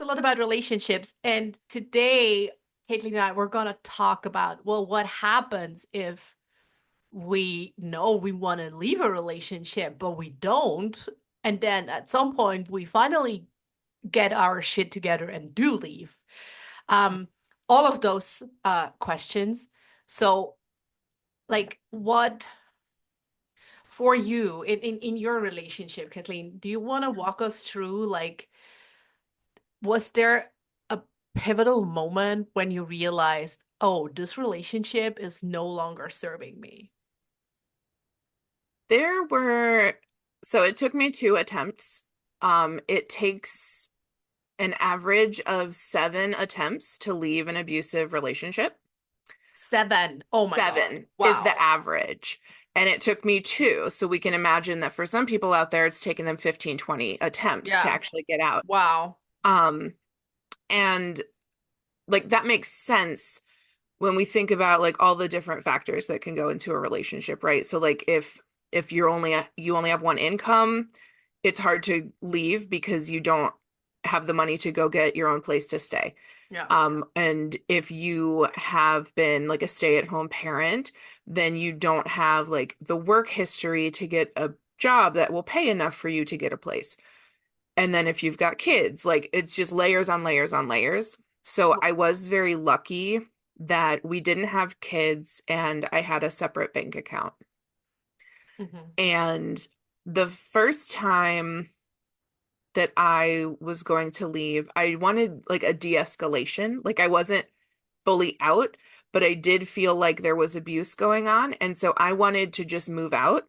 lot about relationships. And today, Caitlin and I, we're going to talk about, well, what happens if we know we want to leave a relationship, but we don't. And then at some point, we finally get our shit together and do leave. Um, all of those questions. So, like, what for you in your relationship, Kathleen, do you want to walk us through, like, was there a pivotal moment when you realized, oh, this relationship is no longer serving me? There were, so it took me 2 attempts. It takes an average of 7 attempts to leave an abusive relationship. Seven. Oh my God. 7 is the Wow. average. And it took me two. So we can imagine that for some people out there, it's taken them 15, 20 attempts to Yeah. actually get out. Wow. Um, and like that makes sense when we think about like all the different factors that can go into a relationship, right? So like if you only have one income, it's hard to leave because you don't have the money to go get your own place to stay. Yeah. And if you have been like a stay-at-home parent, then you don't have like the work history to get a job that will pay enough for you to get a place. And then if you've got kids, like it's just layers on layers on layers. So I was very lucky that we didn't have kids and I had a separate bank account. Mhm. And the first time that I was going to leave, I wanted like a de-escalation. Like I wasn't fully out, but I did feel like there was abuse going on. And so I wanted to just move out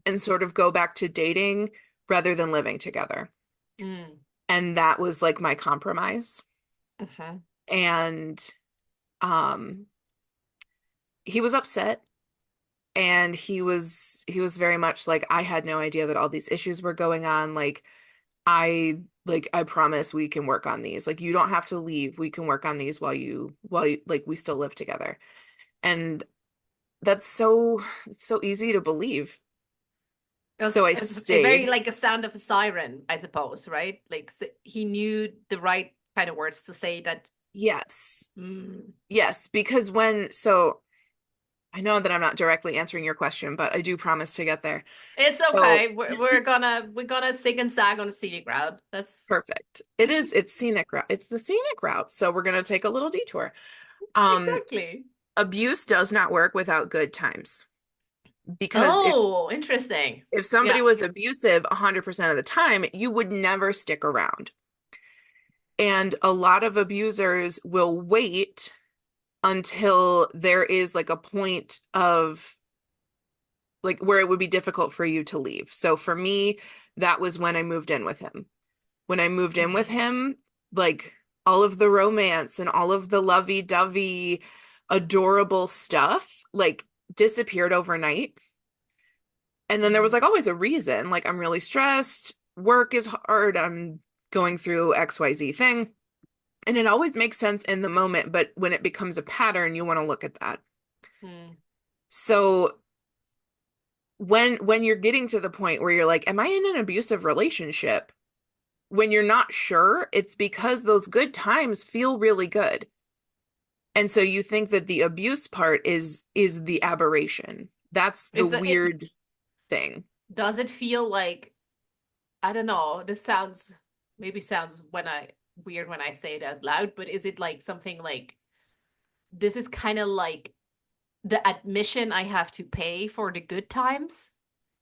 and sort of go back to dating rather than living together. Mm. And that was like my compromise. Mhm. And um he was upset and he was very much like I had no idea that all these issues were going on. I promise we can work on these. Like you don't have to leave. We can work on these while you like we still live together. And that's it's so easy to believe. So I It was a very stayed. like a sound of a siren, I suppose, right? Like he knew the right kind of words to say that. Yes. Mm. Yes, because when so I know that I'm not directly answering your question, but I do promise to get there. It's So okay. We're gonna sing and sag on the scenic route. That's perfect. It's scenic route. It's the scenic route. So we're gonna take a little detour. Um, exactly. Abuse does not work without good times because Oh, interesting. if somebody Yeah. was abusive 100% of the time, you would never stick around. And a lot of abusers will wait until there is like a point of like where it would be difficult for you to leave. So for me, that was when I moved in with him. When I moved in with Mhm. him, like all of the romance and all of the lovey-dovey, adorable stuff like disappeared overnight. And then there was Mhm. like always a reason, like I'm really stressed, work is hard, I'm going through XYZ thing. And it always makes sense in the moment, but when it becomes a pattern, you want to look at that. Mm. So when you're getting to the point where you're like, am I in an abusive relationship? When you're not sure, it's because those good times feel really good. And so you think that the abuse part is the aberration. That's the Is the it weird thing. does it feel like, I don't know, this sounds maybe sounds when I weird when I say it out loud, but is it like something like this is kind of like the admission I have to pay for the good times?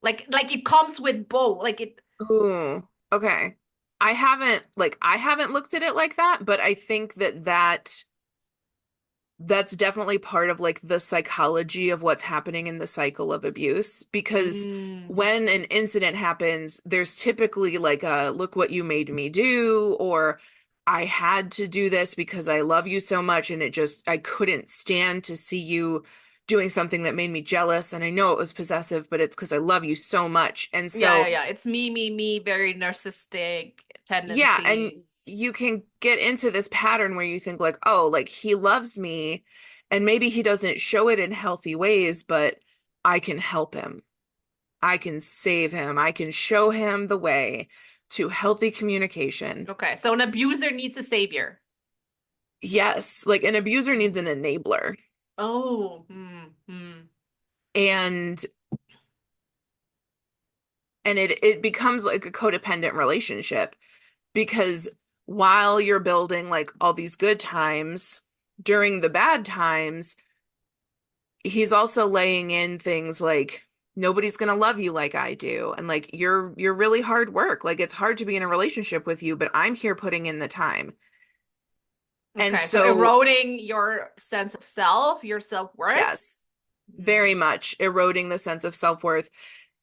Like it comes with both. Like it. Ooh, okay. I haven't looked at it like that, but I think that's definitely part of like the psychology of what's happening in the cycle of abuse because Mm. when an incident happens, there's typically like a look what you made me do or I had to do this because I love you so much and I couldn't stand to see you doing something that made me jealous and I know it was possessive, but it's because I love you so much. And Yeah, yeah, so yeah. It's me, very narcissistic yeah, and tendencies. you can get into this pattern where you think like, oh, like he loves me and maybe he doesn't show it in healthy ways, but I can help him. I can save him. I can show him the way to healthy communication. Okay. So an abuser needs a savior. Yes, like an abuser needs Mm. an enabler. Oh. Hmm. Hmm. And it becomes like a codependent relationship because while you're building like all these good times, during the bad times, he's also laying in things like nobody's going to love you like I do, and like you're really hard work. Like it's hard to be in a relationship with you, but I'm here putting in the time. And Okay. So so eroding your sense of self, your self-worth. yes, very Mm. much eroding the sense of self-worth.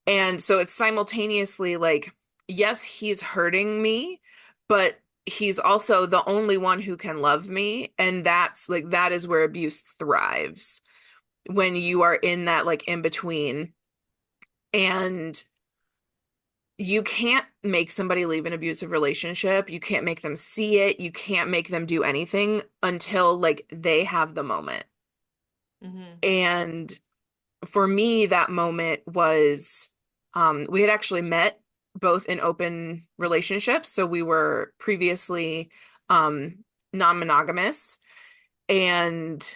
And so it's simultaneously like, yes, he's hurting me, but he's also the only one who can love me. And that's like, that is where abuse thrives, when you are in that like in between. And you can't make somebody leave an abusive relationship. You can't make them see it. You can't make them do anything until like they have the moment. Hmm. And for me, that moment was we had actually met both in open relationships. So we were previously non-monogamous. And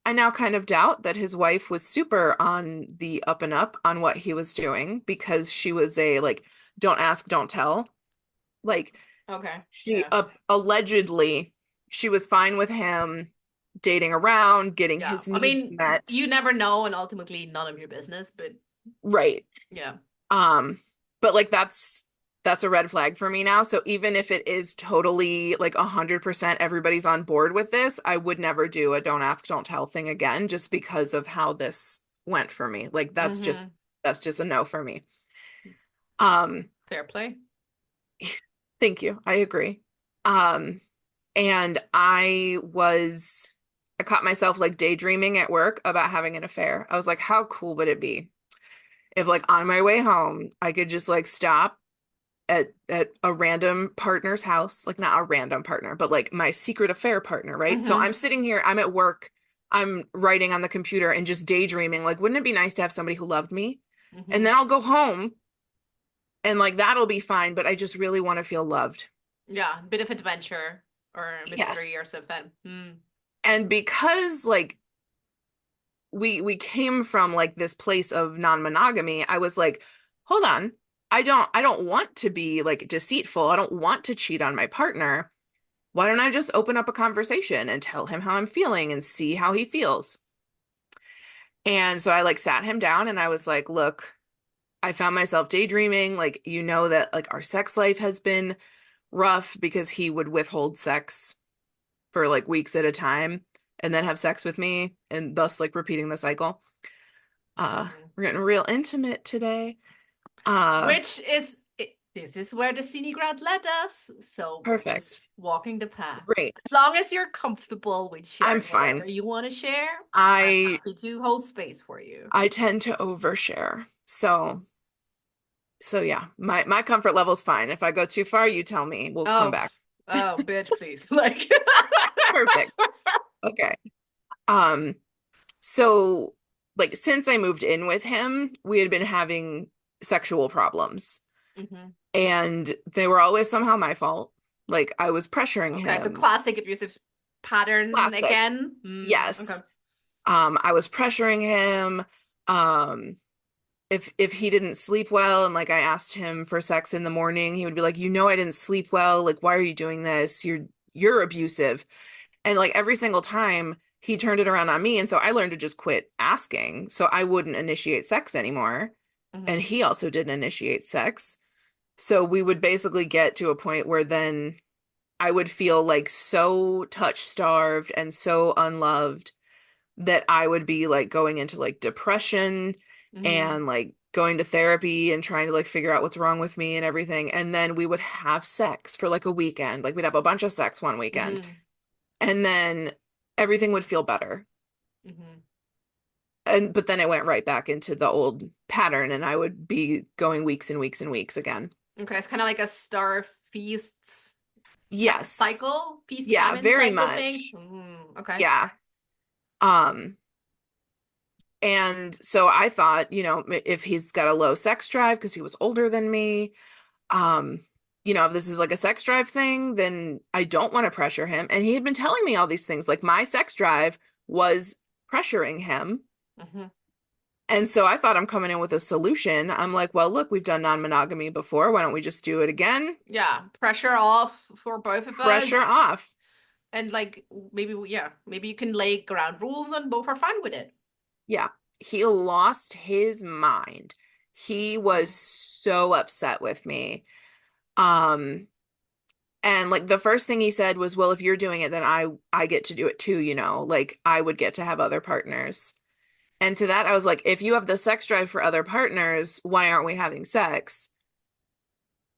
I now kind of doubt that his wife was super on the up and up on what he was doing, because she was a like, don't ask, don't tell. Like Okay. she Yeah. allegedly she was fine with him dating around, getting Yeah. his I needs mean, met. you never know, and ultimately none of your business, but Right. yeah. Um, but like that's a red flag for me now. So even if it is totally like 100% everybody's on board with this, I would never do a don't ask, don't tell thing again, just because of how this went for me. Like Hmm. that's just a no for me. Um, Fair play. thank you. I agree. Um, and I caught myself like daydreaming at work about having an affair. I was like, how cool would it be if like on my way home I could just like stop at a random partner's house, like not a random partner, but like my secret affair partner, right? So I'm Hmm. sitting here, I'm at work, I'm writing on the computer and just daydreaming, like, wouldn't it be nice to have somebody who loved me? And then Hmm. I'll go home and like that'll be fine, but I just really want to feel loved. Yeah. Bit of adventure or mystery Yes. or something. Mm. And because like we came from like this place of non-monogamy, I was like, hold on. I don't want to be like deceitful. I don't want to cheat on my partner. Why don't I just open up a conversation and tell him how I'm feeling and see how he feels? And so I like sat him down and I was like, look, I found myself daydreaming. Like, you know, that like our sex life has been rough because he would withhold sex for like weeks at a time and then have sex with me and thus like repeating the cycle. Hmm. We're getting real intimate today. Uh, Which is this is where the Scenic led us. So we're just Perfect. walking the path. Great. As long as you're comfortable with I'm sharing whatever fine. you want to share, I'm I happy to hold space for you. I tend to overshare. So yeah, my comfort level's fine. If I go too far, you tell me. We'll come Oh, back. oh, bitch, please. Like, Perfect. Okay. Um, so like since I moved in with him, we had been having sexual problems, hmm. and they were always somehow my fault. Like I was pressuring Okay, so him. classic abusive pattern Classic. again. Okay. Yes. I was pressuring him. Um, if he didn't sleep well and like I asked him for sex in the morning, he would be like, "You know I didn't sleep well. Like why are you doing this? You're abusive." And like every single time he turned it around on me, and so I learned to just quit asking. So I wouldn't initiate sex anymore, and Hmm. he also didn't initiate sex. So we would basically get to a point where then I would feel like so touch starved and so unloved that I would be like going into like depression Hmm. and like going to therapy and trying to like figure out what's wrong with me and everything. And then we would have sex for like a weekend. Like we'd have a bunch of sex one weekend. Hmm. And then everything would feel better. Hmm. And but then it went right back into the old pattern and I would be going weeks and weeks and weeks again. Okay, it's kind of like a star feast Yes. cycle, feast Yeah, famine very cycle thing. much. Okay. Yeah. Um and so I thought, you know, if he's got a low sex drive because he was older than me, um if this is like a sex drive thing, then I don't want to pressure him. And he had been telling me all these things, like my sex drive was pressuring him. Hmm. And so I thought I'm coming in with a solution. I'm like, well, look, we've done non-monogamy before. Why don't we just do it again? Yeah, pressure off for both of Pressure us. off. And like maybe yeah, maybe you can lay ground rules and both are fine with it. Yeah. He lost his mind. He was Mm. so upset with me. Um, and like the first thing he said was, well, if you're doing it, then I get to do it too, like I would get to have other partners. And to that, I was like, if you have the sex drive for other partners, why aren't we having sex?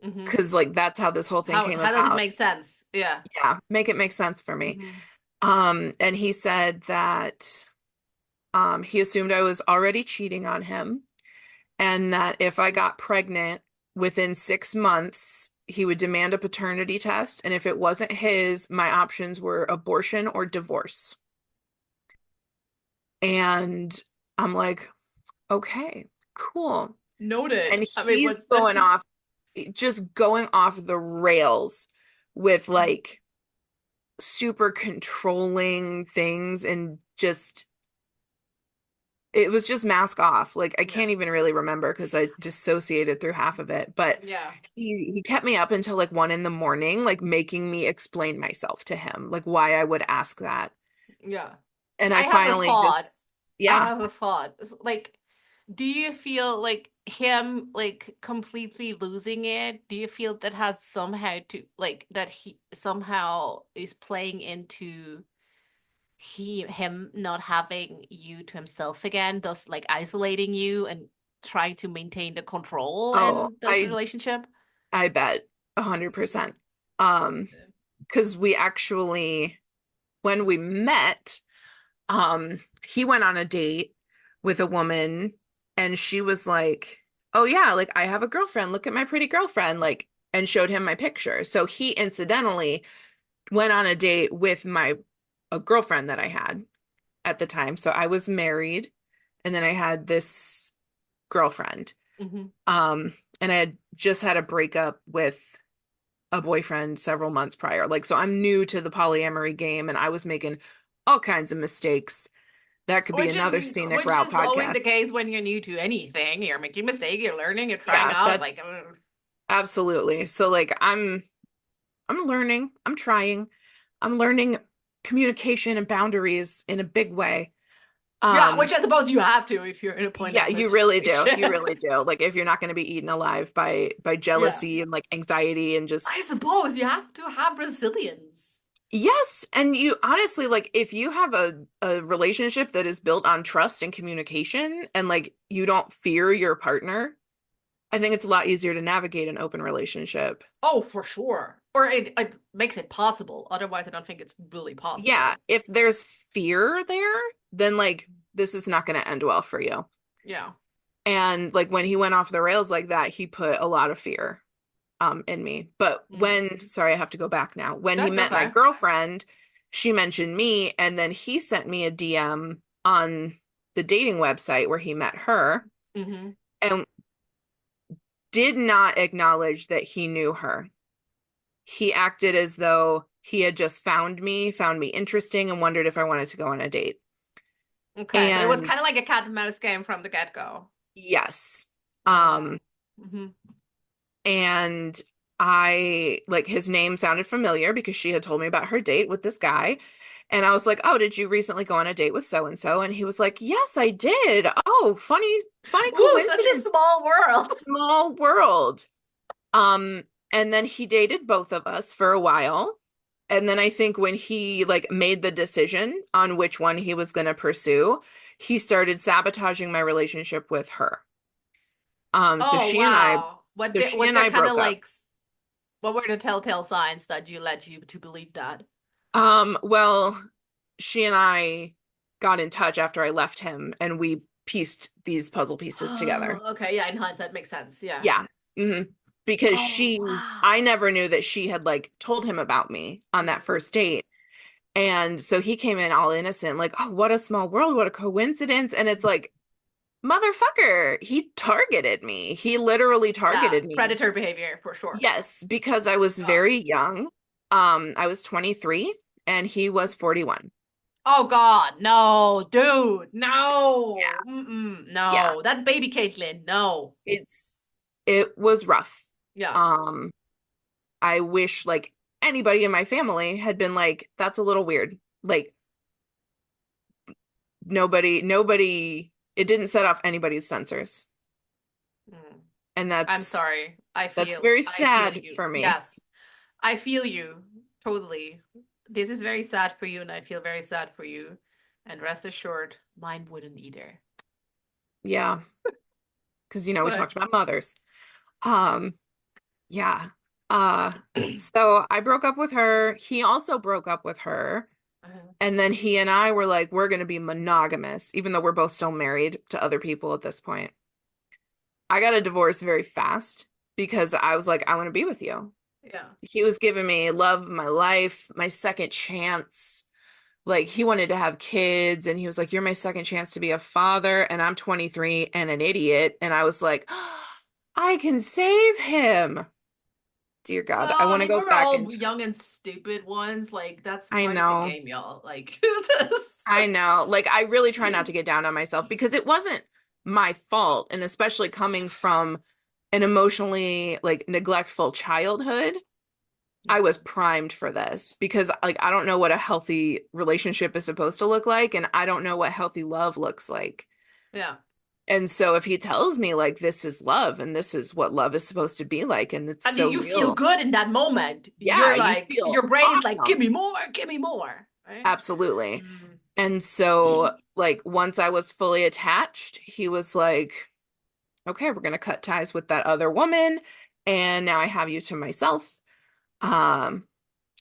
Hmm. Because like that's how this whole thing came How does it about. make sense? Yeah. Yeah, make it make sense for me. Hmm. And he said that he assumed I was already cheating on him, and that if I got pregnant within 6 months, he would demand a paternity test, and if it wasn't his, my options were abortion or divorce. And I'm like, okay, cool. Noted. And I mean, he's what's that? going off, just going off the rails with like super controlling things, and just it was just mask off. Like I Yeah. can't even really remember because I dissociated through half of it. But Yeah. he kept me up until like 1 in the morning, like making me explain myself to him, like why I would ask that. Yeah. And I I have a finally thought. just, I yeah. have a thought. Like, do you feel like him like completely losing it? Do you feel that has somehow to like that he somehow is playing into him not having you to himself again, thus like isolating you and trying to maintain the control Oh, in this relationship? I bet 100%. Um, because we actually, when we met, he went on a date with a woman, and she was like, "Oh yeah, like I have a girlfriend. Look at my pretty girlfriend." Like, and showed him my picture. So he incidentally went on a date with my a girlfriend that I had at the time. So I was married, and then I had this girlfriend. Hmm. And I had just had a breakup with a boyfriend several months prior. Like, so I'm new to the polyamory game, and I was making all kinds of mistakes. That could be Which is another Scenic which Route is always the podcast. case when you're new to anything. You're making mistakes, you're learning, you're trying Yeah, out. Like, that's absolutely. So like I'm learning, I'm trying. I'm learning communication and boundaries in a big way. yeah, Um which I suppose you have to if you're in a yeah, polyamorous you really do. You situation. really do. Like if you're not going to be eaten alive by Yeah. jealousy and like anxiety and just I suppose you have to have resilience. yes, and you honestly like if you have a relationship that is built on trust and communication, and like you don't fear your partner, I think it's a lot easier to navigate an open relationship. Oh, for sure. Or it makes it possible. Otherwise, I don't think it's really Yeah, possible. if there's fear there, then like this is not going to end well for you. Yeah. And like when he went off the rails like that, he put a lot of fear in me. But Mm. when, sorry, I have to go back now. When he That's met my okay. girlfriend, she mentioned me, and then he sent me a DM on the dating website where he met her, Hmm. and did not acknowledge that he knew her. He acted as though he had just found me interesting, and wondered if I wanted to go on a date. Okay, so it was And kind of like a cat and mouse game from the get-go. yes. Oh. Um, Hmm. and I like his name sounded familiar because she had told me about her date with this guy. And I was like, "Oh, did you recently go on a date with so and so?" And he was like, "Yes, I did." Oh, funny Ooh, such a coincidence. small world. Small world. Um, and then he dated both of us for a while. And then I think when he like made the decision on which one he was going to pursue, he started sabotaging my relationship with her. Um, so Oh, she and I, wow. What so did, she was and there I kind of broke up. like what were the telltale signs that you led you to believe that? Well, she and I got in touch after I left him, and we pieced these puzzle pieces together. Oh, okay. Yeah, in hindsight makes sense. Yeah. Yeah. hmm Because Oh, I wow. never knew that she had like told him about me on that Mm. first date. And so he came in all innocent, like, oh, what a small world, what a coincidence. And it's like, Motherfucker, he targeted me. He literally Yeah, targeted me. predator behavior for sure. Yes, because I was Oh, very young. I was 23 and he was 41. oh God, no, dude, Yeah. no, Yeah. no, that's baby Caitlyn. No, It's it was rough. yeah. Um, I wish like anybody in my family had been like, that's a little weird. Like nobody, it didn't set off anybody's sensors. Mm. And I'm sorry. that's very I feel sad you. for me. Yes, I feel you totally. This is very sad for you, and I feel very sad for you. And rest assured, mine wouldn't either. Yeah, because we But talked about mothers. Um, yeah. Uh, so I broke up with her. He also broke up with her. And then he and I were like, we're going to be monogamous, even though we're both still married to other people at this point. I got a divorce very fast because I was like, I want to be with you. yeah. He was giving me love of my life, my second chance. Like he wanted to have kids and he was like, you're my second chance to be a father. And I'm 23 and an idiot. And I was like, I can save him. Dear God, I Well, I want to mean, go we're back all in. young and stupid ones. Like, that's I part of the know. game, y'all. Like, I know. Like I really try not to get down on myself because it wasn't my fault. And especially coming from an emotionally like neglectful childhood, I was primed for this because like I don't know what a healthy relationship is supposed to look like and I don't know what healthy love looks like. yeah. And so if he tells me like this is love and this is what love is supposed to be like and it's And so you feel real. good in that moment. Yeah, You're you like, feel your brain is like, awesome. give me more, right? Absolutely. Mm. And so like once I was fully attached, he was like, "Okay, we're going to cut ties with that other woman and now I have you to myself." Um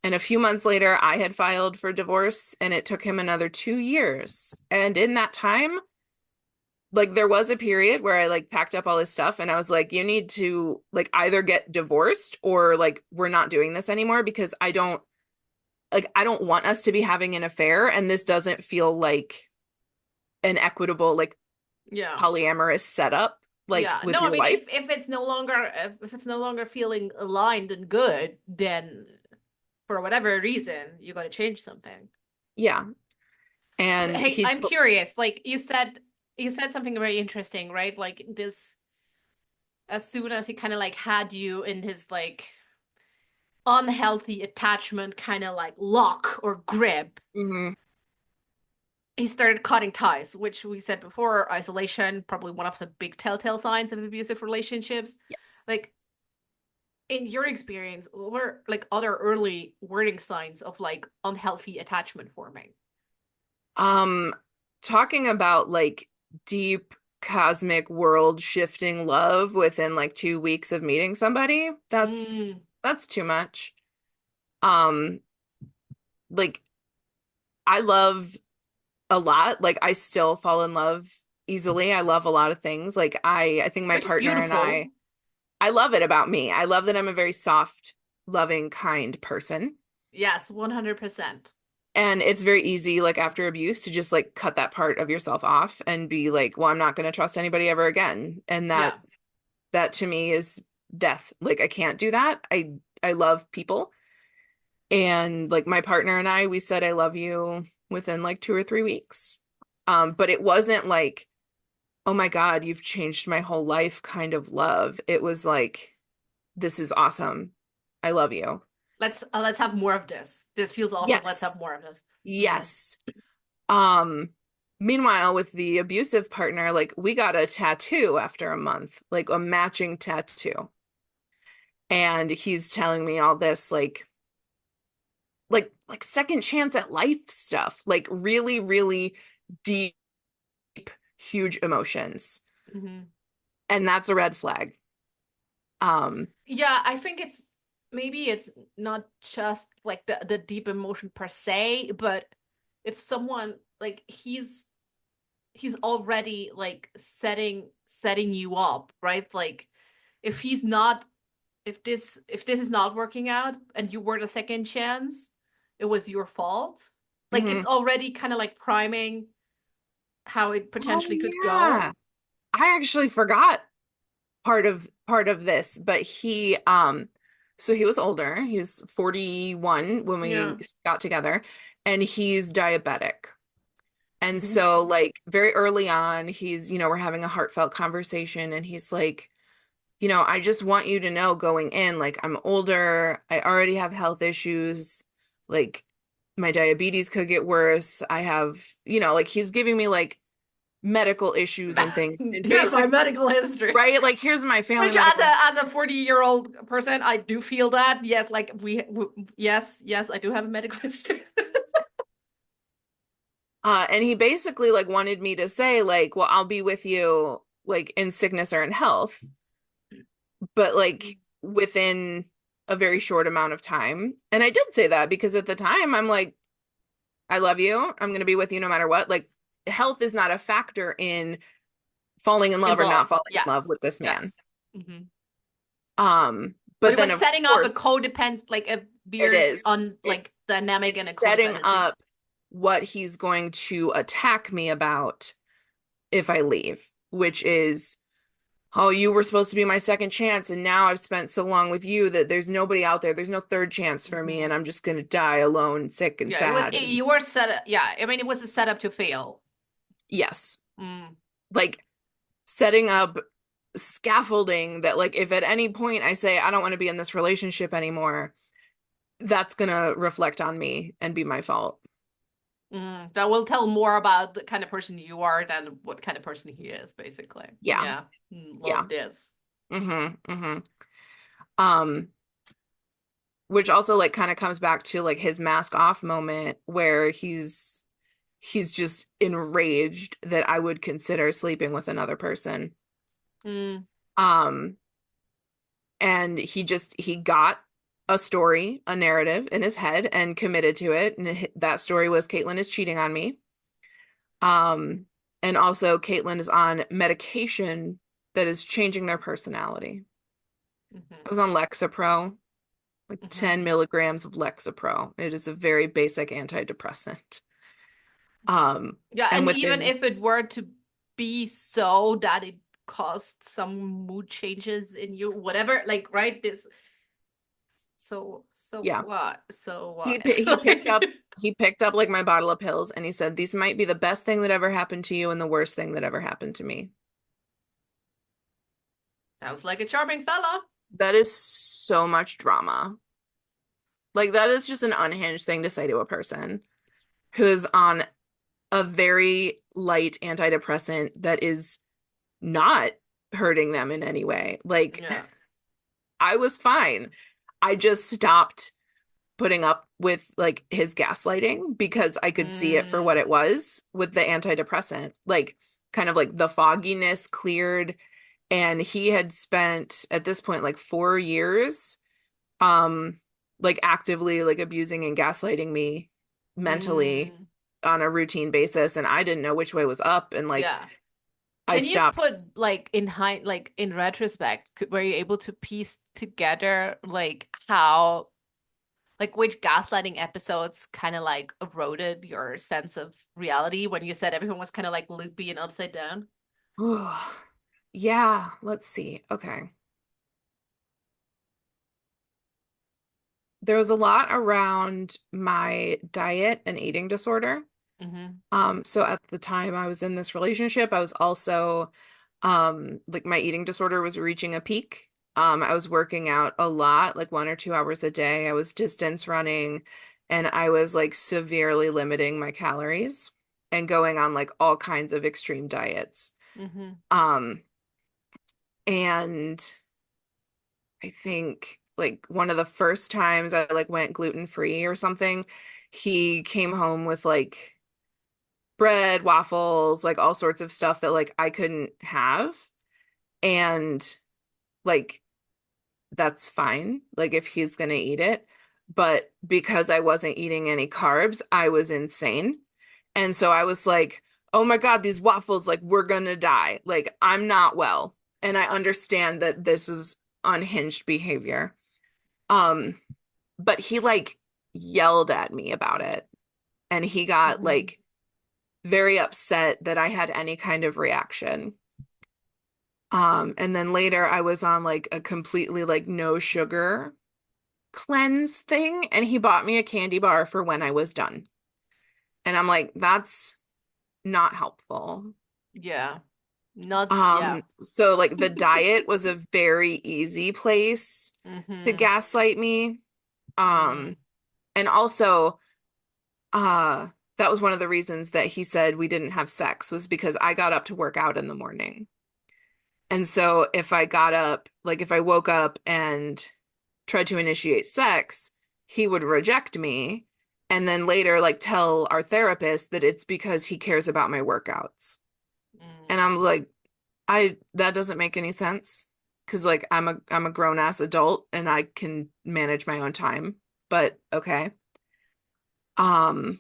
And a few months later, I had filed for divorce, and it took him another 2 years. And in that time, like there was a period where I like packed up all his stuff and I was like, you need to like either get divorced or like we're not doing this anymore because I don't want us to be having an affair and this doesn't feel like an equitable like Yeah. polyamorous setup like Yeah. with No, I your mean, wife. if it's no longer if it's no longer feeling aligned and good, then for whatever reason, you got to change something. Yeah. But And hey, he I'm told curious. Like you said something very interesting, right? Like this, as soon as he kind of like had you in his like unhealthy attachment kind of like lock or grip, Mhm. he started cutting ties, which we said before, isolation, probably one of the big telltale signs of abusive relationships. Yes. Like in your experience, what were like other early warning signs of like unhealthy attachment forming? Um, talking about like deep cosmic world shifting love within like 2 weeks of meeting somebody, Mm, that's too much. Um, like I love a lot. Like I still fall in love easily. I love a lot of things. Like I think my which is partner and beautiful. I love it about me. I love that I'm a very soft, loving, kind person. Yes, 100%. And it's very easy, like after abuse, to just like cut that part of yourself off and be like, well, I'm not going to trust anybody ever again. And Yeah. that to me is death. Like I can't do that. I love people. And like my partner and I, we said I love you within like 2 or 3 weeks. But it wasn't like, oh my God, you've changed my whole life kind of love. It was like, this is awesome. I love you. Let's have more of this. This feels awesome. Let's have Yes. more of this. Mm. Yes. Um, Meanwhile, with the abusive partner, like we got a tattoo after a month, like a matching tattoo. And he's telling me all this like second chance at life stuff, like really, really deep, huge emotions. Hmm. And that's a red flag. Um, Yeah, I think it's maybe it's not just like the deep emotion per se, but if someone like he's already like setting you up, right? Like if he's not if this is not working out and you were the second chance, it was your fault. Like it's mhm. already kind of like priming how it Oh potentially could yeah. go. I actually forgot part of this, but so he was older. He was 41 when we Yeah. got together, and he's diabetic. And Mhm. so like very early on, we're having a heartfelt conversation and he's like, I just want you to know going in, like I'm older, I already have health issues, like my diabetes could get worse. I have, like he's giving me like medical issues and things. And Here's my basically, medical history. right? Like here's my family Which, as medical. a 40-year-old person, I do feel that. Yes, like yes, yes, I do have a medical history. And he basically like wanted me to say like, well, I'll be with you like in sickness or in health, but like within a very short amount of time. And I did say that because at the time I'm like, I love you. I'm going to be with you no matter what. Like health is not a factor in falling in love or not Involved. falling in love Yes. with this man. Yes. Hmm. But But it was then of setting up a course codependent, like a it weird is. on It's like dynamic and a it's setting codependency. up what he's going to attack me about if I leave, which is, oh, you were supposed to be my second chance, and now I've spent so long with you that there's nobody out there. There's no third chance for me, Hmm. and I'm just gonna die alone, sick and Yeah, it was sad. And you were set up. Yeah, I mean, it was a setup to fail. yes, Mm. like setting up scaffolding that, like, if at any point I say I don't want to be in this relationship anymore, that's gonna reflect on me and be my fault. Mm. That will tell more about the kind of person you are than what kind of person he is, basically. Yeah, Yeah. yeah. Love this. Mm-hmm. Mm-hmm. Um, which also like kind of comes back to like his mask off moment where he's just enraged that I would consider sleeping with another person. Mm. Um, and he got a story, a narrative in his head and committed to it. And that story was Caitlin is cheating on me. Um, and also Caitlin is on medication that is changing their personality. I Hmm. was on Lexapro, like Hmm. 10 milligrams of Lexapro. It is a very basic antidepressant. Yeah, And and even within if it were to be so that it caused some mood changes in you, whatever, like, right? This, so yeah, what? So he what? he picked up Like, he picked up like my bottle of pills and he said these might be the best thing that ever happened to you and the worst thing that ever happened to me. sounds like a charming fella. That is so much drama. Like that is just an unhinged thing to say to a person who is on a very light antidepressant that is not hurting them in any way. Like Yeah. I was fine. I just stopped putting up with like his gaslighting because I could see it for what it Mm. was with the antidepressant. Like kind of like the fogginess cleared and he had spent at this point like 4 years um like actively like abusing and gaslighting me mentally Mm. on a routine basis and I didn't know which way was up and like Yeah. I Can you stopped. put like like in retrospect, were you able to piece together like how like which gaslighting episodes kind of like eroded your sense of reality when you said everyone was kind of like loopy and upside down? Yeah, let's see. Okay. There was a lot around my diet and eating disorder. Mm-hmm. So at the time I was in this relationship, I was also like my eating disorder was reaching a peak. I was working out a lot, like 1 or 2 hours a day. I was distance running and I was like severely limiting my calories and going on like all kinds of extreme diets. Mm-hmm. Um, and I think like one of the first times I like went gluten free or something, he came home with like bread, waffles, like all sorts of stuff that like I couldn't have. And like that's fine, like if he's gonna eat it. But because I wasn't eating any carbs, I was insane. And so I was like, oh my God, these waffles, like we're gonna die. Like I'm not well. And I understand that this is unhinged behavior. Um, but he like yelled at me about it. And he got Mm-hmm. like very upset that I had any kind of reaction. And then later I was on like a completely like no sugar cleanse thing, and he bought me a candy bar for when I was done. And I'm like, that's not helpful. Yeah. Not, yeah. So like the diet was a very easy place to Mm-hmm. gaslight me. Mm. Um, and also, uh, that was one of the reasons that he said we didn't have sex was because I got up to work out in the morning. And so if I got up, like if I woke up and tried to initiate sex, he would reject me and then later like tell our therapist that it's because he cares about my workouts. And Mm. I'm like, I that doesn't make any sense because like I'm a grown ass adult and I can manage my own time. But okay. Um,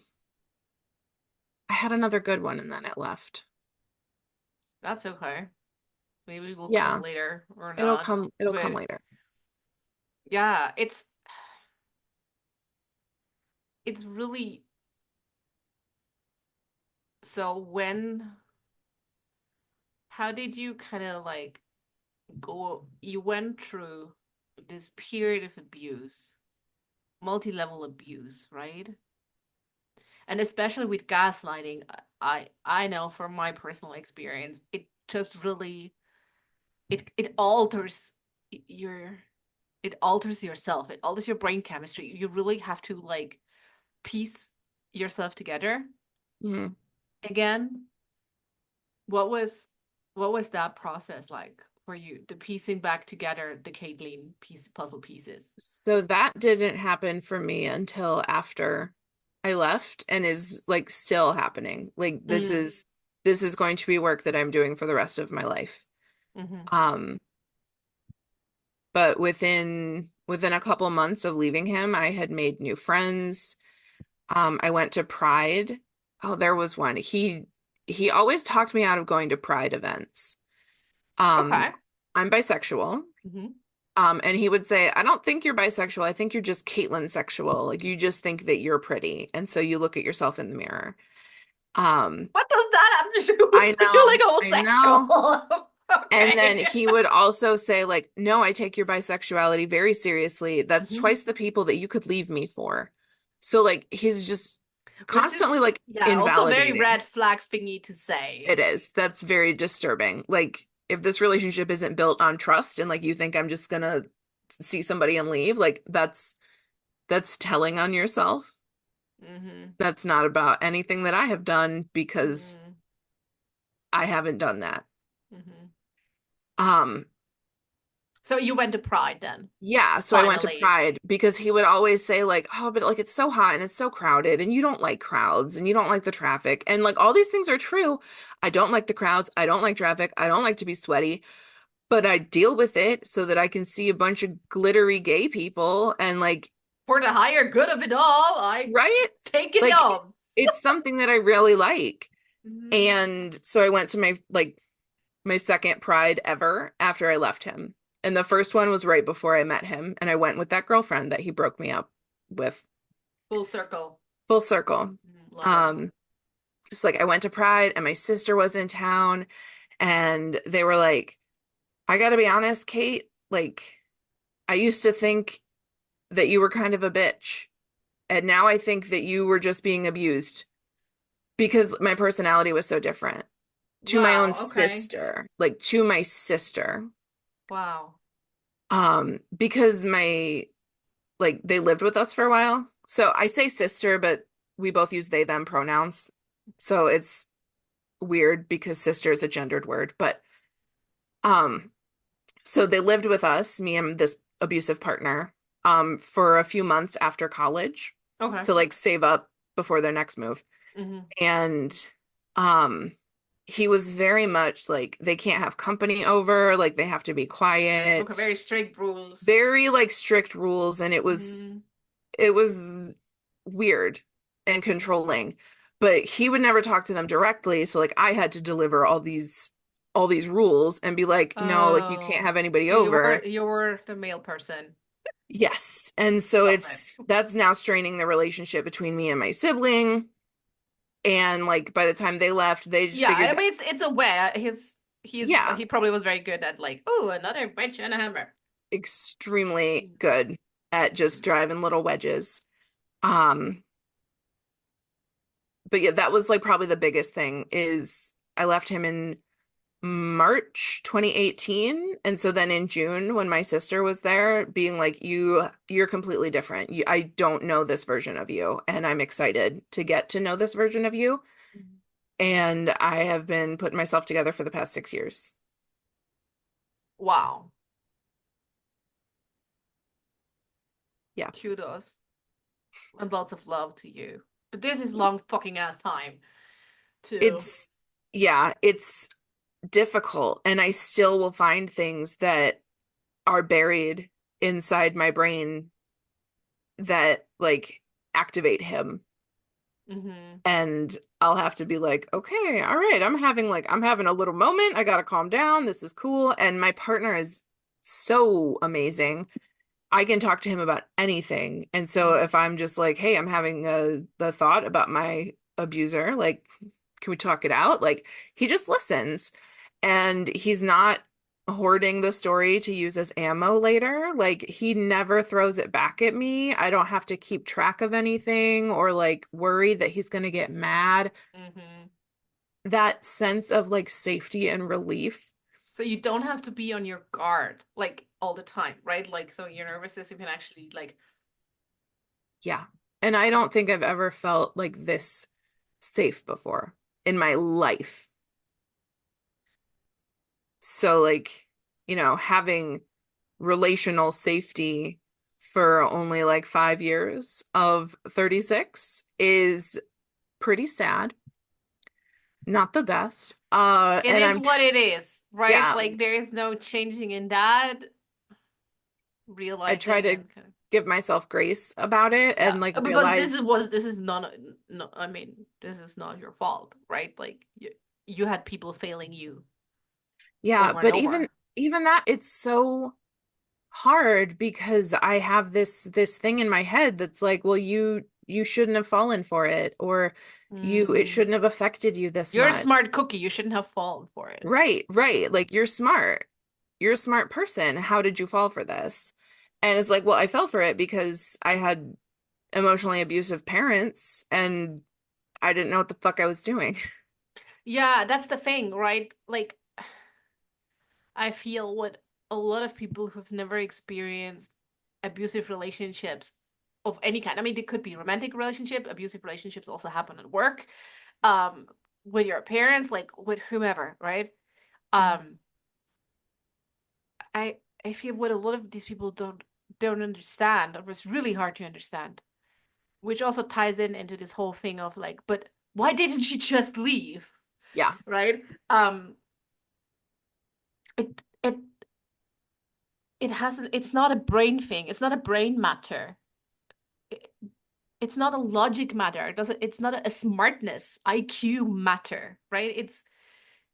I had another good one and then it left. That's okay. Maybe we'll come Yeah, later or it'll not. come But later. yeah, it's really so how did you kind of like you went through this period of abuse, multi-level abuse, right? And especially with gaslighting, I know from my personal experience, it just really it alters your it alters yourself. It alters your brain chemistry. You really have to like piece yourself together Mhm. again. What was that process like for you? The piecing back together the Caitlin puzzle pieces. So that didn't happen for me until after I left and is like still happening. Like Mm. this is going to be work that I'm doing for the rest of my life. Mm-hmm. Um, but within a couple months of leaving him, I had made new friends. I went to Pride. Oh, there was one. He always talked me out of going to Pride events. Um, Okay. I'm bisexual. Mm-hmm. And he would say, I don't think you're bisexual. I think you're just Caitlyn sexual. Like you just think that you're pretty. And so you look at yourself in the mirror. Um, What does that have to do I with feeling know, I know. homosexual? And then Okay. he would also say, like, no, I take your bisexuality very seriously. That's Mm-hmm. twice the people that you could leave me for. So like he's just Which constantly is, like yeah, also very invalidating. red flag thingy to say. It is. That's very disturbing. Like if this relationship isn't built on trust and like you think I'm just gonna see somebody and leave, like that's telling on yourself. Mm-hmm. That's not about anything that I have done because Mm-hmm. I haven't done that. Mm-hmm. Um, So you went to Pride then, yeah, so I went to finally. Pride because he would always say like, "Oh, but like it's so hot and it's so crowded and you don't like crowds and you don't like the traffic." And like all these things are true. I don't like the crowds, I don't like traffic, I don't like to be sweaty, but I deal with it so that I can see a bunch of glittery gay people and like, For the higher good of it all, I right? take it Like on. it's something that I really like. Mm-hmm. And so I went to my second Pride ever after I left him. And the first one was right before I met him. And I went with that girlfriend that he broke me up with. Full circle. Full circle. Love it. Um, it's like I went to Pride and my sister was in town and they were like, I gotta be honest, Kate, like I used to think that you were kind of a bitch. And now I think that you were just being abused because my personality was so different to my own Wow. Okay. sister, like to my sister. Wow. Because my like they lived with us for a while. So I say sister, but we both use they them pronouns. So it's weird because sister is a gendered word, but um so they lived with us, me and this abusive partner, for a few months after college Okay. to like save up before their next move. Mm-hmm. And um he was very much like they can't have company over, like they have to be Okay. quiet, Very strict rules. very like strict rules, and Mm-hmm. it was weird and controlling. But he would never talk to them directly, so like I had to deliver all these rules and be like, no, like you can't Oh. have anybody So you're over. you're the male person. Yes. And so Love it. that's now straining the relationship between me and my sibling. And like by the time they left, they just Yeah, I figured mean it's a way. Yeah, he probably was very good at like, oh, another wedge and a hammer. extremely good at just driving little wedges. Um, but yeah, that was like probably the biggest thing is I left him in March 2018. And so then in June, when my sister was there, being like, you're completely different. I don't know this version of you, and I'm excited to get to know this version of you. Mhm. And I have been putting myself together for the past 6 years. Wow. Yeah. Kudos and lots of love to you. But this is long fucking ass time to. It's, yeah, it's difficult. And I still will find things that are buried inside my brain that like activate him. Hmm. And I'll have to be like, okay, all right, I'm having a little moment. I gotta calm down. This is cool. And my partner is so amazing. I can talk to him about anything. And so Mm. if I'm just like, hey, I'm having the thought about my abuser, like, can we talk it out? Like, he just listens and he's not hoarding the story to use as ammo later. Like, he never throws it back at me. I don't have to keep track of anything or like worry that he's going to get mad. Hmm. That sense of like safety and relief. So you don't have to be on your guard like all the time, right? Like, so your nervous system can actually like. Yeah. And I don't think I've ever felt like this safe before in my life. So, like, having relational safety for only like 5 years of 36 is pretty sad. Not the best. It And is what it is, right? yeah, Like there is no changing in that, I try realizing to and kind of. give myself grace about it Yeah, and like because realize, this is not no, I mean, this is not your fault, right? Like you had people failing you yeah, over and but even over. even that, it's so hard because I have this thing in my head that's like, well, you shouldn't have fallen for it, or it Mm. shouldn't have affected you this You're a much. smart cookie. You shouldn't have fallen for it. Right, right. Like you're smart. You're a smart person. How did you fall for this? And it's like, well, I fell for it because I had emotionally abusive parents and I didn't know what the fuck I was doing. Yeah, that's the thing, right? Like I feel what a lot of people who've never experienced abusive relationships of any kind. I mean, they could be romantic relationship, abusive relationships also happen at work, um, with your parents, like with whomever, right? Mhm. Um, I feel what a lot of these people don't understand, or was really hard to understand, which also ties in into this whole thing of like, but why didn't she just leave, Yeah. right? It it hasn't. It's not a brain thing. It's not a brain matter. It, it's not a logic matter. It doesn't. It's not a smartness IQ matter, right? It's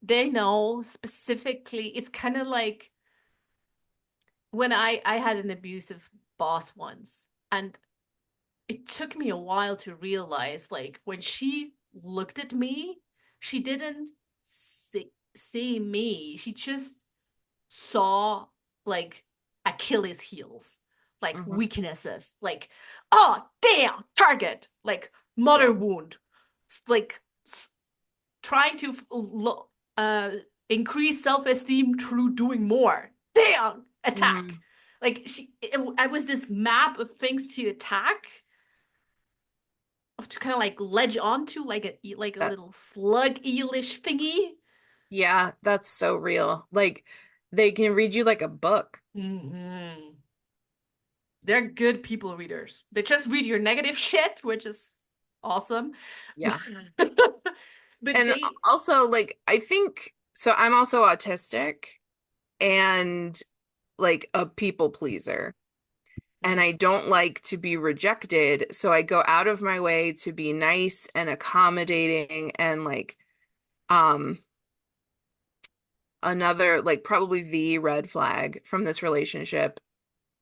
they know specifically. It's kind of like when I had an abusive boss once, and it took me a while to realize like when she looked at me, she didn't see me. She just saw like Achilles heels, like Hmm. weaknesses, like, oh, damn, target, like mother Yeah. wound, like trying to uh, increase self-esteem through doing more. Damn, attack. Hmm. Like I was this map of things to attack, of to kind of like ledge onto, like a That, little slug eelish thingy. yeah, that's so real. Like they can read you like a book. Mm-hmm. They're good people readers. They just read your negative shit, which is awesome. Yeah. But And they, also like I think so I'm also autistic and like a people pleaser. And mm, I don't like to be rejected, so I go out of my way to be nice and accommodating and like um another like probably the red flag from this relationship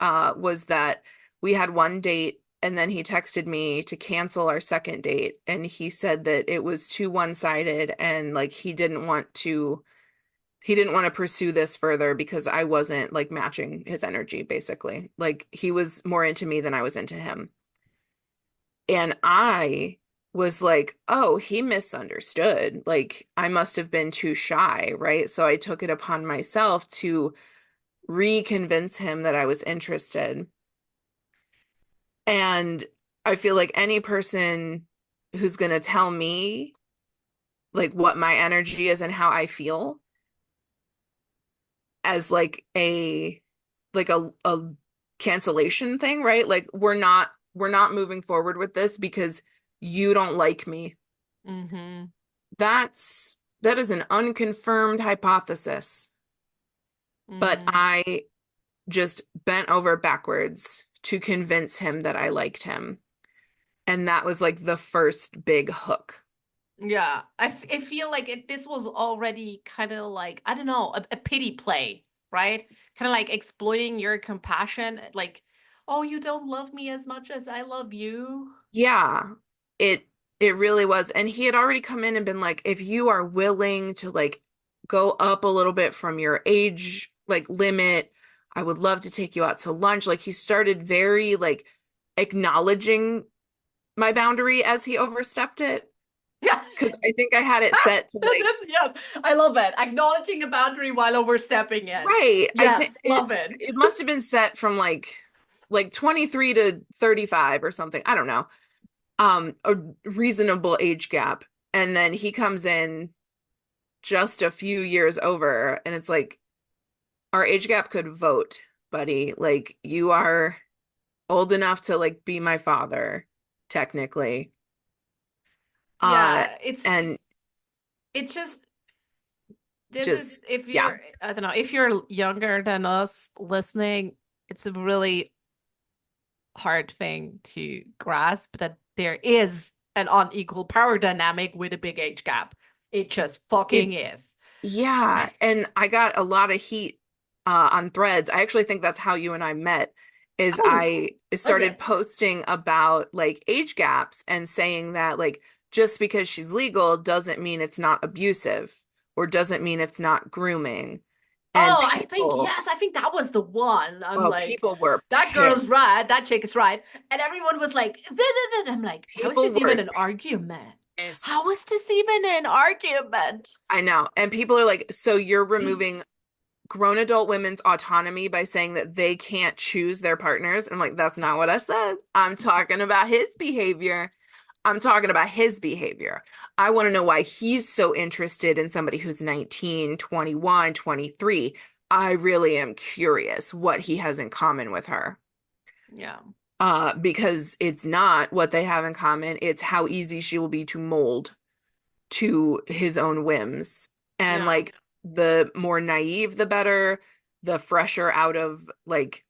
was that we had one date and then he texted me to cancel our second date and he said that it was too one-sided and like he didn't want to He didn't want to pursue this further because I wasn't like matching his energy, basically. Like he was more into me than I was into him. And I was like, oh, he misunderstood. Like I must have been too shy, right? So I took it upon myself to reconvince him that I was interested. And I feel like any person who's going to tell me like what my energy is and how I feel as like a cancellation thing, right? Like we're not moving forward with this because you don't like me. Mm-hmm. That is an unconfirmed hypothesis, but Mm-hmm. I just bent over backwards to convince him that I liked him. And that was like the first big hook. Yeah, I feel like this was already kind of like, I don't know, a pity play, right? Kind of like exploiting your compassion, like, oh, you don't love me as much as I love you. Yeah, it it really was. And he had already come in and been like, if you are willing to like go up a little bit from your age like limit, I would love to take you out to lunch. Like he started very like acknowledging my boundary as he overstepped it. Yeah. Because I think I had it set to like, Yes, I love it. Acknowledging a boundary while overstepping it. right. I think Yes, love it. it must have been set from like 23 to 35 or something. I don't know. A reasonable age gap. And then he comes in just a few years over, and it's like our age gap could vote, buddy. Like you are old enough to like be my father, technically. Uh, Yeah, and it's just this is just if yeah, you're I don't know, if you're younger than us listening, it's a really hard thing to grasp that there is an unequal power dynamic with a big age gap. It just fucking it's is. yeah, and I got a lot of heat on threads. I actually think that's how you and I met, is Oh, I was started it? posting about like age gaps and saying that like just because she's legal doesn't mean it's not abusive or doesn't mean it's not grooming. And Oh, I think yes, I think that was the one. I'm like, people were that girl's pissed. right, that chick is right. And everyone was like, I'm like, how is People this even were an argument? How pissed. is this even an argument? I know. And people are like, so you're removing grown adult women's autonomy by saying that they can't choose their partners. And I'm like, that's not what I said. I'm talking about his behavior. I'm talking about his behavior. I want to know why he's so interested in somebody who's 19, 21, 23. I really am curious what he has in common with her. Yeah. Because it's not what they have in common. It's how easy she will be to mold to his own whims. And Yeah. like the more naive, the better, the fresher out of like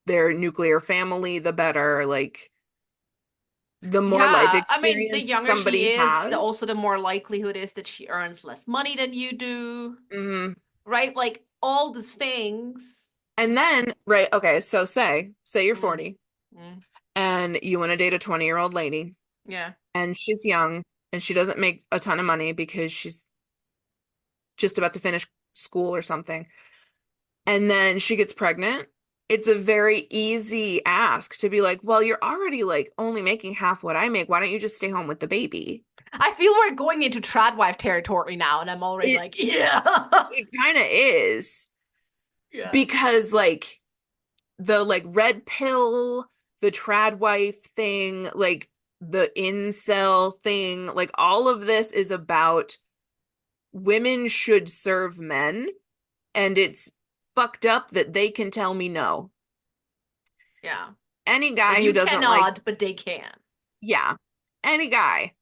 their nuclear family, the better. Like the more life Yeah, I mean, the experience younger she somebody is, has. also the more likelihood is that she earns less money than you do, Mhm. right? Like all these things. And then, right, okay, so say you're Mm, 40 mm, and you want to date a 20-year-old lady yeah. and she's young and she doesn't make a ton of money because she's just about to finish school or something. And then she gets pregnant. It's a very easy ask to be like, well, you're already like only making half what I make. Why don't you just stay home with the baby? I feel we're going into tradwife territory now, and I'm already It like, yeah. it kind of is Yeah. because like the like red pill, the trad wife thing, like the incel thing, like all of this is about women should serve men, and it's fucked up that they can tell me no. Yeah. Any That guy who you doesn't like, cannot, but they can. yeah, any guy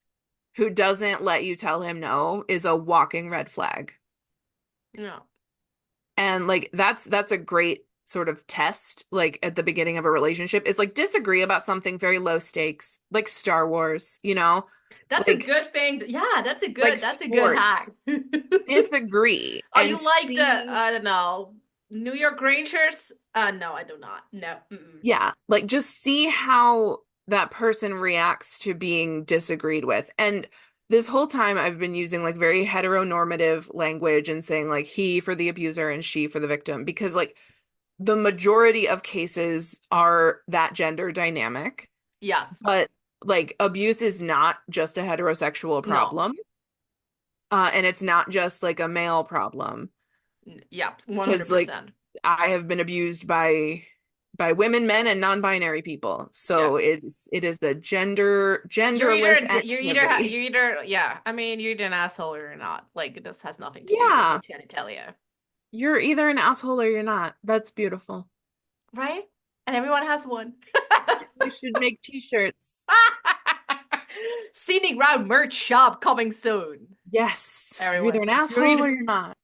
who doesn't let you tell him no is a walking red flag. Yeah. And like that's a great sort of test like at the beginning of a relationship is like disagree about something very low stakes, like Star Wars, That's a like good thing. Yeah, like that's a good sports. hack. Disagree Oh, and you like the see, I don't know, New York Rangers? No, I do not. No. Mm-mm. yeah, like just see how that person reacts to being disagreed with. And this whole time I've been using like very heteronormative language and saying like he for the abuser and she for the victim because like the majority of cases are that gender dynamic, Yes. but like abuse is not just a heterosexual No. problem. And it's not just like a male problem Yeah, because like 100%. I have been abused by women, men, and non-binary people. Yeah. So it is the genderless activity. you're either yeah, I mean you're either an asshole or you're not. Like this has nothing to do with your Yeah, genitalia, you're either an asshole or you're not. That's beautiful. right? And everyone has one. We should make t-shirts. Scenic Route merch shop coming soon. Yes, you're either Everyone's an like, you're asshole either. or you're not.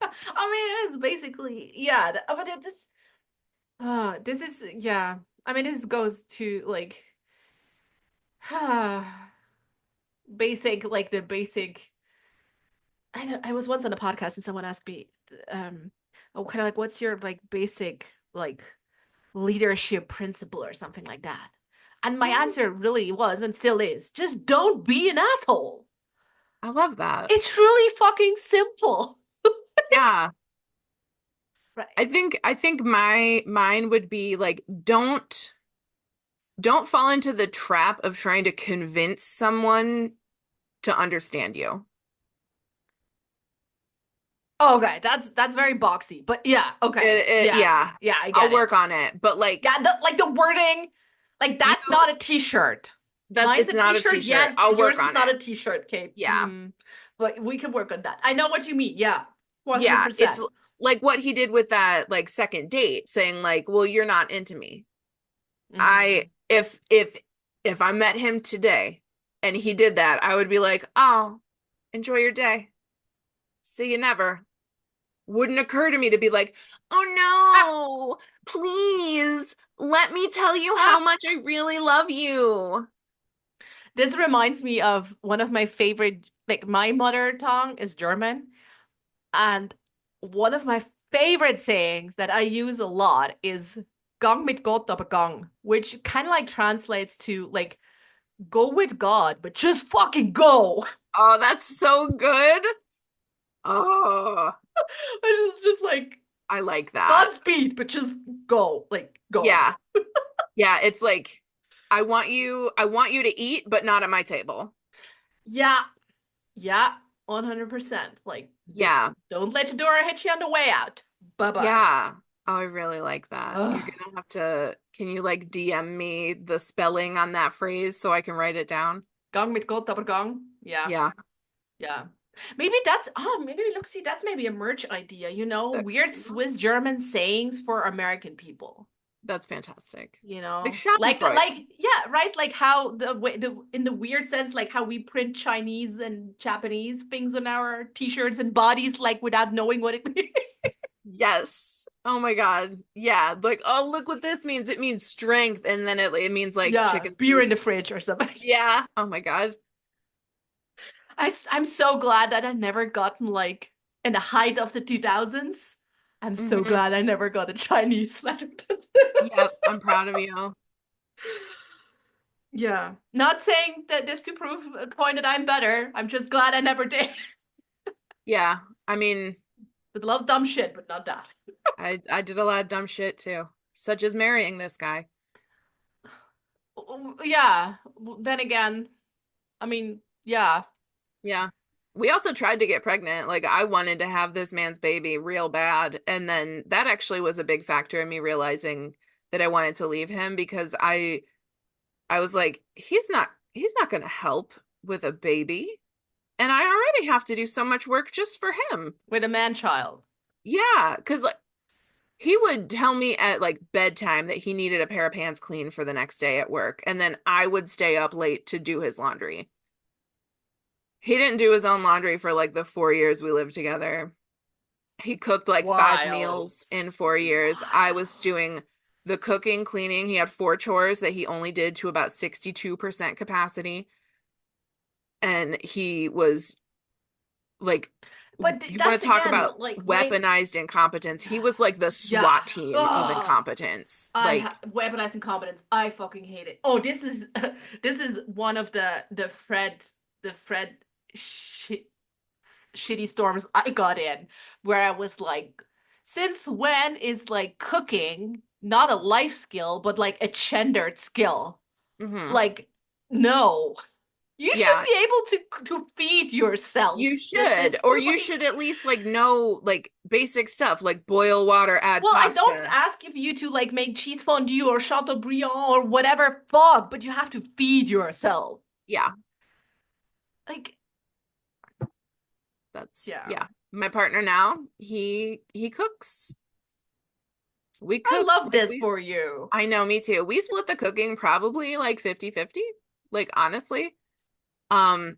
I mean, it's basically yeah. But this is yeah. I mean, this goes to like basic, like the basic. I was once on a podcast and someone asked me, oh, kind of like, what's your like basic like leadership principle or something like that? And my Oh, answer really was and still is, just don't be an asshole. I love that. It's really fucking simple. Yeah. Right. I think mine would be like don't fall into the trap of trying to convince someone to understand you. Okay, that's very boxy, but yeah, okay. Yes. Yeah, Yeah, I I'll get work it. on it. But like Yeah, like the wording, like you that's not a t-shirt. that's Mine's it's a not a t-shirt, t-shirt. yeah, I'll yours work is on not it. a t-shirt, Kate. Yeah. But we can work on that. I know what you mean. Yeah. Yeah, it's 100%. like what he did with that like second date saying like, "Well, you're not into me." Hmm. I if I met him today and he did that, I would be like, "Oh, enjoy your day. See you never." Wouldn't occur to me to be like, Ah, "Oh no, please let me tell you how ah. much I really love you." This reminds me of one of my favorite, like my mother tongue is German, and one of my favorite sayings that I use a lot is Gang mit Gott, aber Gang, which kind of like translates to like go with God, but just fucking go. Oh, that's so good. Oh, It's just like I like that. Godspeed, but just go, like go. Yeah. Yeah, it's like I want you to eat, but not at my table. Yeah, yeah, 100%. Like, Yeah. don't let the door hit you on the way out. Bye bye. Yeah. Oh, I really like that. You're Ugh. gonna have to, can you like DM me the spelling on that phrase so I can write it down? Gang mit Gott, aber Gang. Yeah, Yeah. yeah. Maybe that's maybe look, see, that's maybe a merch idea, That could weird be one. Swiss German sayings for American people. That's fantastic. You Like know, Schadenfreude. yeah, right, like how the way the in the weird sense, like how we print Chinese and Japanese things on our t-shirts and bodies, like without knowing what it means. Yes. Oh my God. Yeah. Like, oh, look what this means. It means strength. And then it means like Yeah, chicken beer soup. in the fridge or something. Yeah. Oh my God. I'm so glad that I never gotten like in the height of the 2000s. I'm so Hmm. glad I never got a Chinese letter tattoo. Yep. I'm proud of you. Yeah. Not saying that this to prove a point that I'm better. I'm just glad I never did. Yeah. I mean, Did a lot of dumb shit, but not that. I did a lot of dumb shit too, such as marrying this guy. Yeah. Then again, I mean, yeah. Yeah. We also tried to get pregnant. Like I wanted to have this man's baby real bad. And then that actually was a big factor in me realizing that I wanted to leave him because I was like, he's not going to help with a baby. And I already have to do so much work just for him. With a man child. Yeah, because like he would tell me at like bedtime that he needed a pair of pants clean for the next day at work, and then I would stay up late to do his laundry. He didn't do his own laundry for like the 4 years we lived together. He cooked like five Wild. meals in 4 years. I was Wild. doing the cooking, cleaning. He had four chores that he only did to about 62% capacity. And he was like, But you want that's to talk again, about like when weaponized incompetence? He was like the yeah. SWAT team of Oh, incompetence. I have Like, weaponized incompetence. I fucking hate it. Oh, this is this is one of the threads the Fred sh shitty storms I got in, where I was like, since when is like cooking not a life skill, but like a gendered skill? Hmm. Like, no. You should Yeah, be able to feed yourself. you This should, is or you like, should at least like know like basic stuff like boil water, add well, I don't pasta. ask if you to like make cheese fondue or chateaubriand or whatever fuck, but you have to feed yourself. Yeah, Like, that's yeah. yeah. My partner now, he cooks. We I cook love like this we for you. I know, me too. We split the cooking probably like 50-50, like honestly. Um,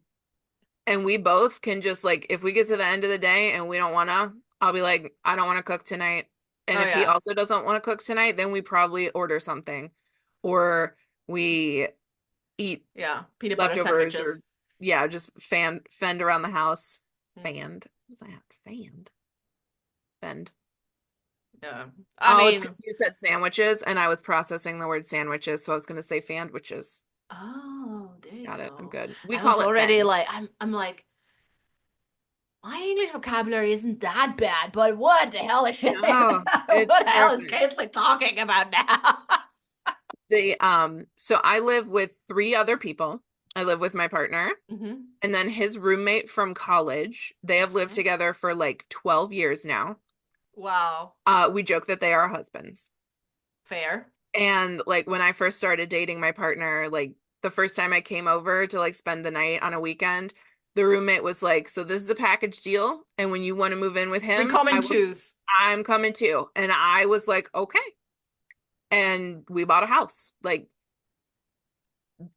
and we both can just like if we get to the end of the day and we don't wanna, I'll be like, I don't want to cook tonight. And Oh if he yeah. also doesn't want to cook tonight, then we probably order something. Or we eat Yeah. Peanut butter leftovers sandwiches. or yeah, just fend around the house. Mm, Fanned. What's that? Fanned. Fend. yeah. I Oh, it's mean, because you said sandwiches and I was processing the word sandwiches, so I was gonna say fandwiches. oh, there you Got it. I'm go. good. We I was call it already fend. like, I'm like, my English vocabulary isn't that bad, but what the hell is shit? No, it's What the hell is perfect. Caitlin talking about now? So I live with three other people. I live with my partner Hmm. and then his roommate from college. They have lived Hmm. together for like 12 years now. Wow. We joke that they are husbands. Fair. And like when I first started dating my partner, like the first time I came over to like spend the night on a weekend, the roommate was like, "So this is a package deal, and when you want to move in with We him, come in twos. I'm coming too." And I was like, "Okay." And we bought a house. Like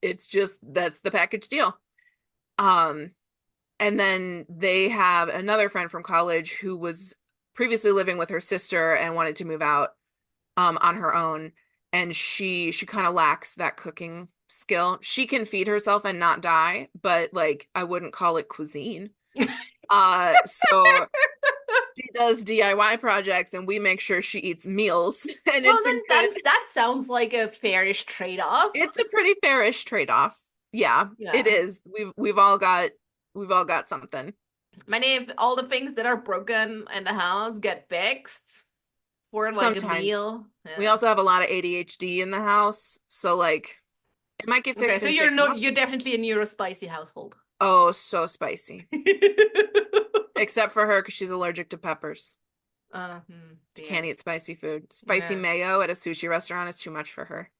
it's just that's the package deal. Um, and then they have another friend from college who was previously living with her sister and wanted to move out on her own. And she kind of lacks that cooking skill. She can feed herself and not die, but like I wouldn't call it cuisine. So she does DIY projects and we make sure she eats meals and Well, it's a then good that sounds like a fairish trade-off. it's a pretty fairish trade-off. Yeah, it Yeah. is. We've all got something. Many of all the things that are broken in the house get fixed for like a Sometimes. meal. We Yeah. also have a lot of ADHD in the house, so like it might get Okay, fixed so in you're six no, you're months. definitely a neurospicy household. Oh, so spicy. Except for her because she's allergic to peppers. She can't Damn. eat spicy food. Spicy Yeah. mayo at a sushi restaurant is too much for her.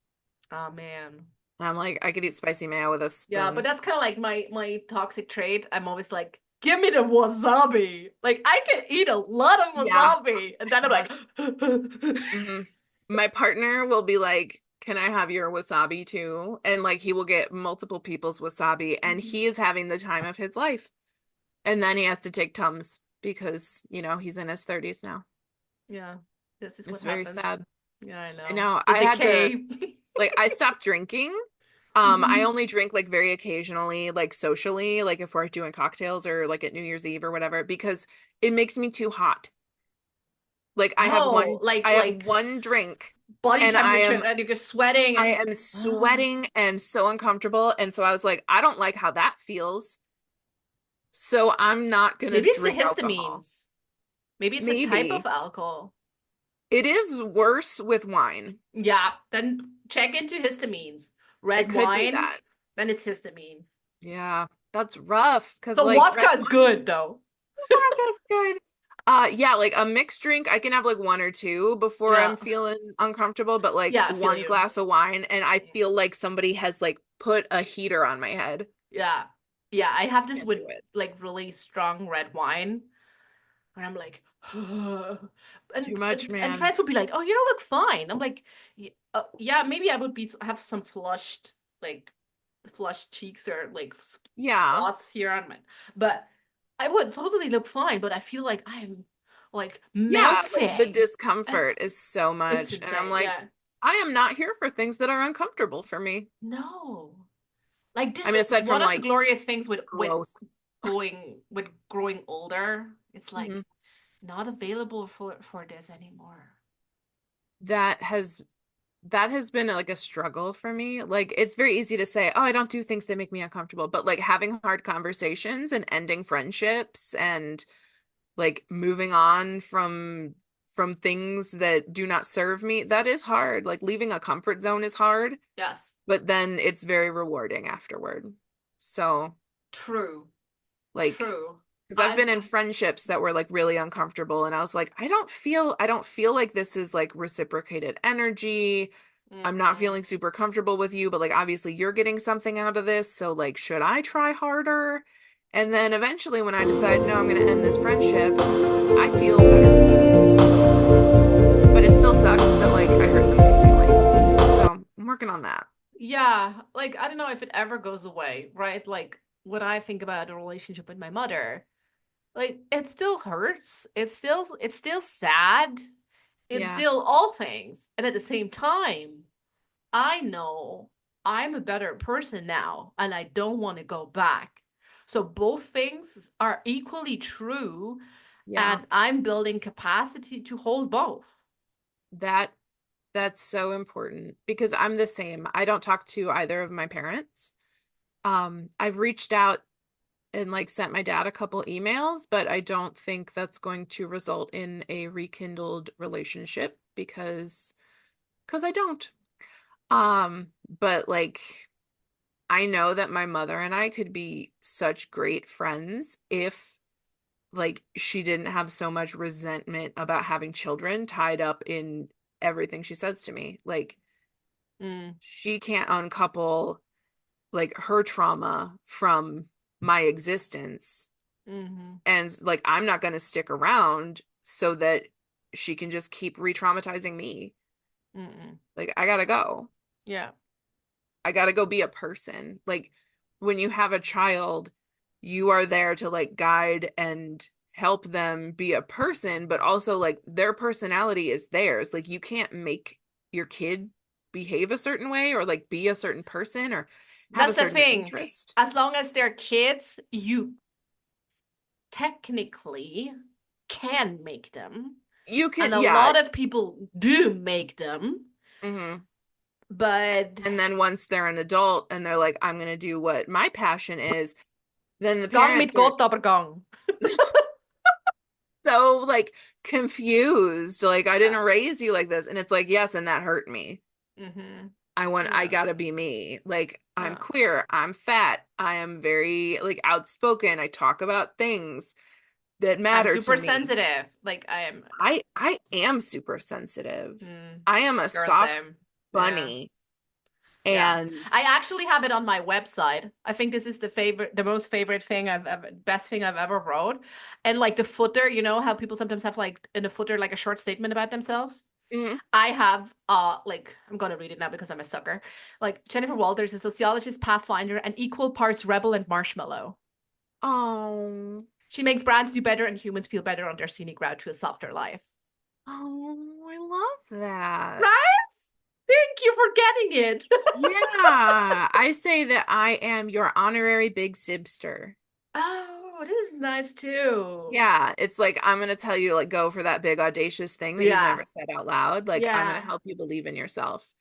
Oh man. And I'm like, I could eat spicy mayo with a Yeah, but spoon. that's kind of like my toxic trait. I'm always like, give me the wasabi. Like I can eat a lot of Yeah. wasabi, and then I'm like, Hmm. My partner will be like, "Can I have your wasabi too?" And like he will get multiple people's wasabi and he is having the time of his life. And then he has to take Tums because, he's in his 30s now. yeah, this is what It's very happens. sad. Yeah, I I know. know. The I had to decay. like I stopped drinking. I Mhm. only drink like very occasionally, like socially, like if we're doing cocktails or like at New Year's Eve or whatever, because it makes me too hot. Like I have Oh, one like I have like one drink body and temperature, and you're sweating, I and am oh, sweating and so uncomfortable. And so I was like, I don't like how that feels. So I'm not gonna maybe it's the drink alcohol. histamines. Maybe it's a type of Maybe. alcohol. It is worse with wine. Yeah, then check into histamines. It Red could be wine, that. then it's histamine. Yeah, that's rough because The like vodka is good though. vodka's good. Yeah, like a mixed drink, I can have like one or two before Yeah. I'm feeling uncomfortable, but like Yeah, I feel one you. glass of wine and I feel like somebody has like put a heater on my head. Yeah. Yeah, I have this Can't with do it. like really strong red wine, and I'm like, It's too much, and man. friends would be like, "Oh, you don't look fine." I'm like, yeah, maybe I would be have some like flushed cheeks or like Yeah. spots here on my, but I would totally look fine. But I feel like I'm like Yeah, like the melting. It's, discomfort is so it's much. And I'm insane. like, Yeah. I am not here for things that are uncomfortable for me. No. Like I this mean, is aside one from of the like glorious things with growth. growing older. It's Mhm. like not available for this anymore. That has that has been like a struggle for me. Like it's very easy to say, "Oh, I don't do things that make me uncomfortable," but like having hard conversations and ending friendships and like moving on from things that do not serve me, that is hard. Like leaving a comfort zone is hard, Yes. but then it's very rewarding afterward. So, True. like True. because I've been I'm in friendships that were like really uncomfortable and I was like, I don't feel like this is like reciprocated energy. I'm not hmm feeling super comfortable with you, but like obviously you're getting something out of this, so like should I try harder? And then eventually when I decide no, I'm going to end this friendship, I feel better. But it still sucks that like I hurt somebody's feelings. So, I'm working on that. Yeah, like I don't know if it ever goes away, right? Like when I think about a relationship with my mother, like it still hurts. It's still sad. It's Yeah. still all things. And at the same time, I know I'm a better person now and I don't want to go back. So both things are equally true Yeah. and I'm building capacity to hold both. That that's so important because I'm the same. I don't talk to either of my parents. I've reached out and like sent my dad a couple emails, but I don't think that's going to result in a rekindled relationship because I don't. But like I know that my mother and I could be such great friends if like she didn't have so much resentment about having children tied up in everything she says to me. Like Mm, she can't uncouple like her trauma from my existence. hmm And like I'm not going to stick around so that she can just keep re-traumatizing me. mm-mm. Like I gotta go. Yeah. I gotta go be a person. Like when you have a child, you are there to like guide and help them be a person, but also like their personality is theirs. Like you can't make your kid behave a certain way or like be a certain person or have a That's the certain thing. interest. As long as they're kids, you technically can make them. You can, And a yeah. lot of people do make them, hmm but And then once they're an adult and they're like, I'm gonna do what my passion is, then the gang mit parents are Gott aber gang. so like confused. Like, I Yeah. didn't raise you like this. And it's like, yes, and that hurt me. hmm I Yeah. gotta be me. Like, I'm Yeah. queer, I'm fat, I am very like outspoken. I talk about things that I'm matter to super me. sensitive. Like I am. I am super sensitive. Mm, I am a girl, soft same. Yeah. bunny. Yeah. And I actually have it on my website. I think this is the most favorite thing I've ever, best thing I've ever wrote. And like the footer, you know how people sometimes have like in the footer like a short statement about themselves? mhm. I have like I'm gonna read it now because I'm a sucker. Like Jennifer Walters, a sociologist, pathfinder, and equal parts rebel and marshmallow. Oh, She makes brands do better and humans feel better on their scenic route to a softer life. oh, I love that. Right? Thank you for getting it. Yeah, I say that I am your honorary big sibster. Oh, this is nice too. Yeah, it's like I'm gonna tell you to like go for that big audacious thing that you've never Yeah. said out loud. Like I'm gonna Yeah. help you believe in yourself.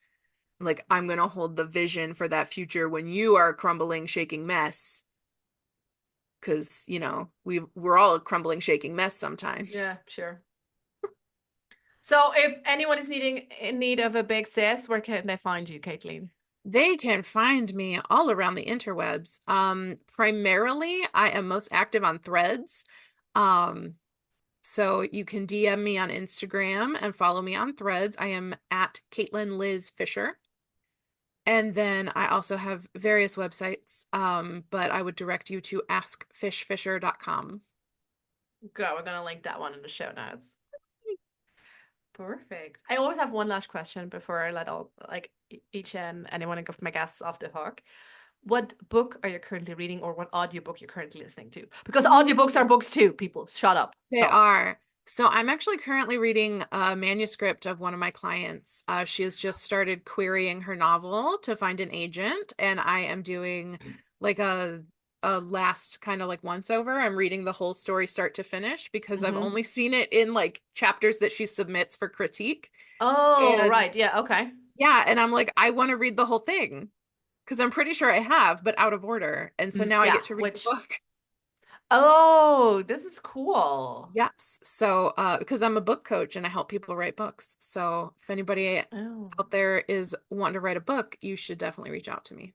Like I'm gonna hold the vision for that future when you are a crumbling, shaking mess. Because, we're all a crumbling, shaking mess sometimes. Yeah, sure. So if anyone is in need of a big sis, where can they find you, Caitlin? They can find me all around the interwebs. Primarily, I am most active on Threads. Um, so you can DM me on Instagram and follow me on Threads. I am at Caitlin Liz Fisher. And then I also have various websites, but I would direct you to askfishfisher.com. Go. We're gonna link that one in the show notes. Perfect. I always have one last question before I let all like each and any one of my guests off the hook. What book are you currently reading, or what audiobook you're currently listening to? Because audiobooks are Ooh. books too, people. Shut up. They So. are. So I'm actually currently reading a manuscript of one of my clients. She has just started querying her novel to find an agent, and I am doing like a last kind of like once over. I'm reading the whole story start to finish because I've hmm only seen it in like chapters that she submits for critique. Oh, And right. Yeah, okay. Yeah, and I'm like, I want to read the whole thing because I'm pretty sure I have, but out of order. And so now I Yeah, get to read the which, book. oh, this is cool. Yes. So, because I'm a book coach and I help people write books. So if anybody Oh. out there is wanting to write a book, you should definitely reach out to me.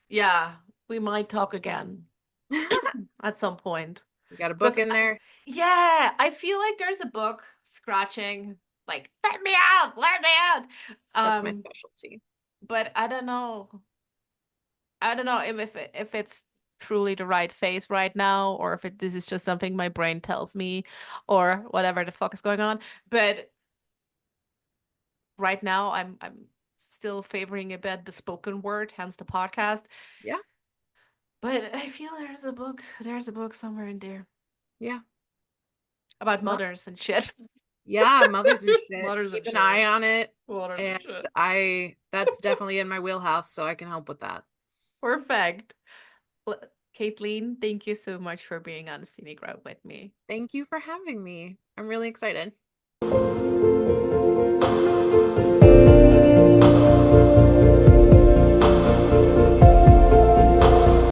Yeah, we might talk again at some point. You got a book Because, in there? yeah, I feel like there's a book scratching, like, let me out, let me out. That's my Um, specialty. but I don't know. I don't know if it's truly the right phase right now, or if this is just something my brain tells me, or whatever the fuck is going on. But right now, I'm still favoring a bit the spoken word, hence the podcast. Yeah. But I feel there's a book somewhere in there Yeah. about Well, mothers and shit. yeah, mothers and shit. Mothers Keep and an shit. eye on it. Mothers And and shit. that's definitely in my wheelhouse, so I can help with that. Perfect. Well, Caitlin, thank you so much for being on Scenic Route with me. Thank you for having me. I'm really excited.